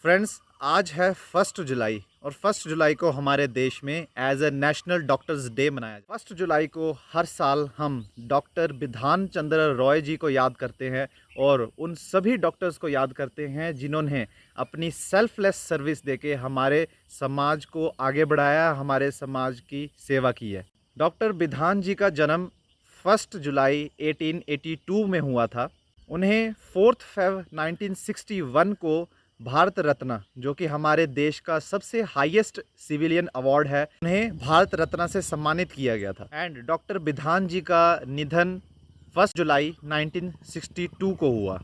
Friends, आज है 1 जुलाई और 1 जुलाई को हमारे देश में as a national doctors day मनाया जाता है। 1 जुलाई को हर साल हम डॉक्टर बिधान चंद्र रॉय जी को याद करते हैं और उन सभी डॉक्टर्स को याद करते हैं जिन्होंने अपनी सेल्फलेस सर्विस देके हमारे समाज को आगे बढ़ाया, हमारे समाज की सेवा की है। डॉक्टर बिधान जी का जन्म 1 जुलाई 1882 में हुआ था। उन्हें 4 फरवरी 1961 को भारत रत्न, जो कि हमारे देश का सबसे हाईएस्ट सिविलियन अवार्ड है, उन्हें भारत रत्न से सम्मानित किया गया था। एंड डॉक्टर बिधान जी का निधन 1 जुलाई 1962 को हुआ।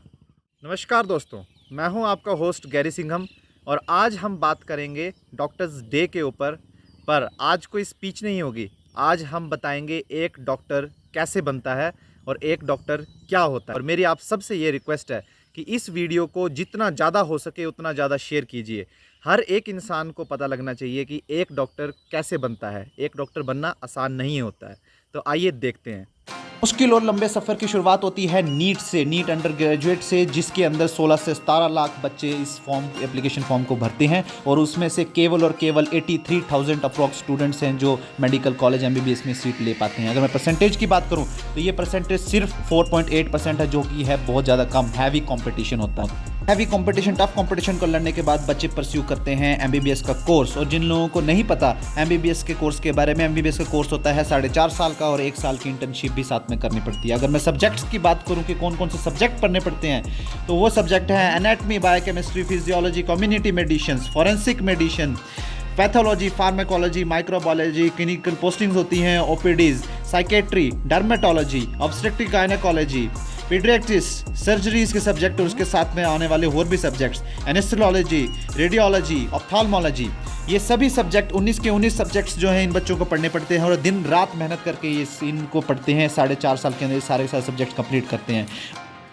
नमस्कार दोस्तों, मैं हूं आपका होस्ट गैरी सिंघम और आज हम बात करेंगे डॉक्टर्स डे के ऊपर। पर आज कोई स्पीच नहीं होगी, आज हम बताएंगे एक डॉक्टर कैसे बनता है और एक डॉक्टर क्या होता है। और मेरी आप सबसे ये रिक्वेस्ट है कि इस वीडियो को जितना ज़्यादा हो सके उतना ज़्यादा शेयर कीजिए। हर एक इंसान को पता लगना चाहिए कि एक डॉक्टर कैसे बनता है। एक डॉक्टर बनना आसान नहीं होता है। तो आइए देखते हैं। मुश्किल और लंबे सफ़र की शुरुआत होती है नीट से, नीट अंडर ग्रेजुएट से, जिसके अंदर 16 से 17 लाख बच्चे इस एप्लीकेशन फॉर्म को भरते हैं और उसमें से केवल 83,000 अप्रॉक्स स्टूडेंट्स हैं जो मेडिकल कॉलेज MBBS में सीट ले पाते हैं। अगर मैं परसेंटेज की बात करूं तो ये परसेंटेज सिर्फ 4.8% है, जो कि है बहुत ज़्यादा कम। हैवी कॉम्पिटिशन होता है। हैवी कंपटीशन, टफ कंपटीशन को लड़ने के बाद बच्चे परस्यू करते हैं MBBS का कोर्स। और जिन लोगों को नहीं पता MBBS के कोर्स के बारे में, MBBS का कोर्स होता है 4.5 साल का और 1 साल की इंटर्नशिप भी साथ में करनी पड़ती है। अगर मैं सब्जेक्ट्स की बात करूं कि कौन कौन से सब्जेक्ट पढ़ने पड़ते हैं, तो वो सब्जेक्ट हैं anatomy, biochemistry, physiology, community medicine, forensic medicine, pathology, pharmacology, microbiology, clinical postings होती हैं, OPDs, psychiatry, dermatology, obstetric gynaecology, paediatrics, surgeries के सब्जेक्ट और उसके साथ में आने वाले और भी सब्जेक्ट्स, एनेस्थेसियोलॉजी, रेडियोलॉजी, ऑप्थाल्मोलॉजी, ये सभी सब्जेक्ट 19 के 19 सब्जेक्ट्स जो हैं इन बच्चों को पढ़ने पड़ते हैं और दिन रात मेहनत करके ये इनको पढ़ते हैं। 4.5 साल के अंदर सारे सब्जेक्ट्स कंप्लीट करते हैं।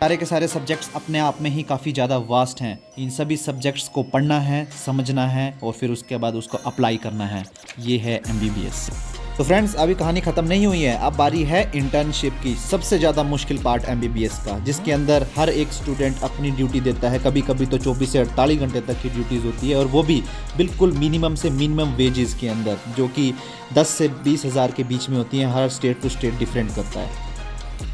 सारे के सारे सब्जेक्ट्स अपने आप में ही काफ़ी ज़्यादा वास्ट हैं। इन सभी सब्जेक्ट्स को पढ़ना है, समझना है और फिर उसके बाद उसको अप्लाई करना है। ये है MBBS। तो फ्रेंड्स, अभी कहानी ख़त्म नहीं हुई है। अब बारी है इंटर्नशिप की, सबसे ज़्यादा मुश्किल पार्ट MBBS का, जिसके अंदर हर एक स्टूडेंट अपनी ड्यूटी देता है। कभी कभी तो 24 से 48 घंटे तक की ड्यूटीज़ होती है और वो भी बिल्कुल मिनिमम से मिनिमम वेजेस के अंदर, जो कि 10 से 20 हज़ार के बीच में होती हैं। हर स्टेट टू स्टेट डिफरेंट करता है।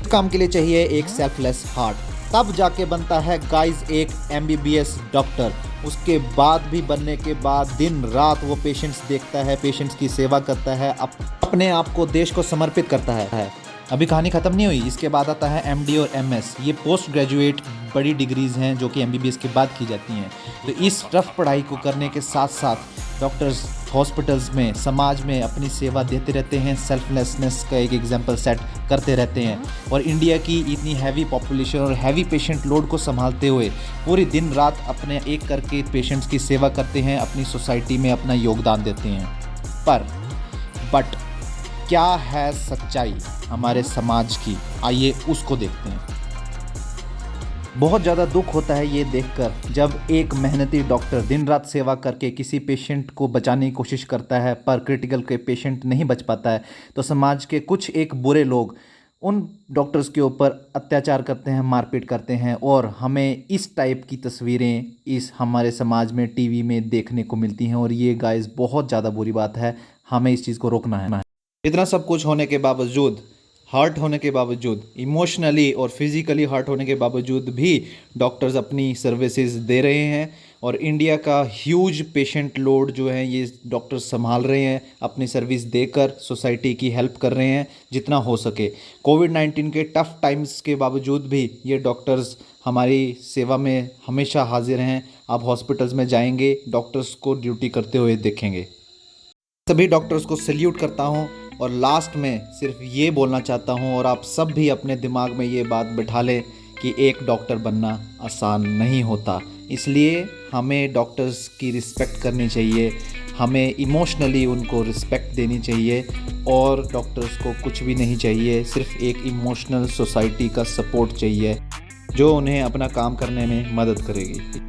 इस काम के लिए चाहिए एक सेल्फलेस हार्ट, तब जाके बनता है गाइस एक MBBS डॉक्टर। उसके बाद भी बनने के बाद दिन रात वो पेशेंट्स देखता है, पेशेंट्स की सेवा करता है, अपने आप को देश को समर्पित करता है। अभी कहानी ख़त्म नहीं हुई। इसके बाद आता है MD और MS। ये पोस्ट ग्रेजुएट बड़ी डिग्रीज़ हैं जो कि MBBS के बाद की जाती हैं। तो इस रफ पढ़ाई को करने के साथ साथ डॉक्टर्स हॉस्पिटल्स में, समाज में अपनी सेवा देते रहते हैं। सेल्फलेसनेस का एक एग्जांपल सेट करते रहते हैं और इंडिया की इतनी हैवी पॉपुलेशन और हैवी पेशेंट लोड को संभालते हुए पूरी दिन रात अपने एक करके पेशेंट्स की सेवा करते हैं, अपनी सोसाइटी में अपना योगदान देते हैं। बट क्या है सच्चाई हमारे समाज की, आइए उसको देखते हैं। बहुत ज़्यादा दुख होता है ये देखकर जब एक मेहनती डॉक्टर दिन रात सेवा करके किसी पेशेंट को बचाने की कोशिश करता है पर क्रिटिकल के पेशेंट नहीं बच पाता है, तो समाज के कुछ एक बुरे लोग उन डॉक्टर्स के ऊपर अत्याचार करते हैं, मारपीट करते हैं और हमें इस टाइप की तस्वीरें इस हमारे समाज में TV में देखने को मिलती हैं। और ये गाइस बहुत ज़्यादा बुरी बात है, हमें इस चीज़ को रोकना है। इतना सब कुछ होने के बावजूद, हर्ट होने के बावजूद, इमोशनली और फिज़िकली हर्ट होने के बावजूद भी डॉक्टर्स अपनी सर्विसेज दे रहे हैं और इंडिया का ह्यूज पेशेंट लोड जो है ये डॉक्टर्स संभाल रहे हैं, अपनी सर्विस देकर सोसाइटी की हेल्प कर रहे हैं जितना हो सके। कोविड-19 के टफ़ टाइम्स के बावजूद भी ये डॉक्टर्स हमारी सेवा में हमेशा हाजिर हैं। आप हॉस्पिटल्स में जाएंगे, डॉक्टर्स को ड्यूटी करते हुए देखेंगे। सभी डॉक्टर्स को सैल्यूट करता हूँ और लास्ट में सिर्फ ये बोलना चाहता हूँ और आप सब भी अपने दिमाग में ये बात बिठा लें कि एक डॉक्टर बनना आसान नहीं होता। इसलिए हमें डॉक्टर्स की रिस्पेक्ट करनी चाहिए, हमें इमोशनली उनको रिस्पेक्ट देनी चाहिए और डॉक्टर्स को कुछ भी नहीं चाहिए, सिर्फ एक इमोशनल सोसाइटी का सपोर्ट चाहिए जो उन्हें अपना काम करने में मदद करेगी।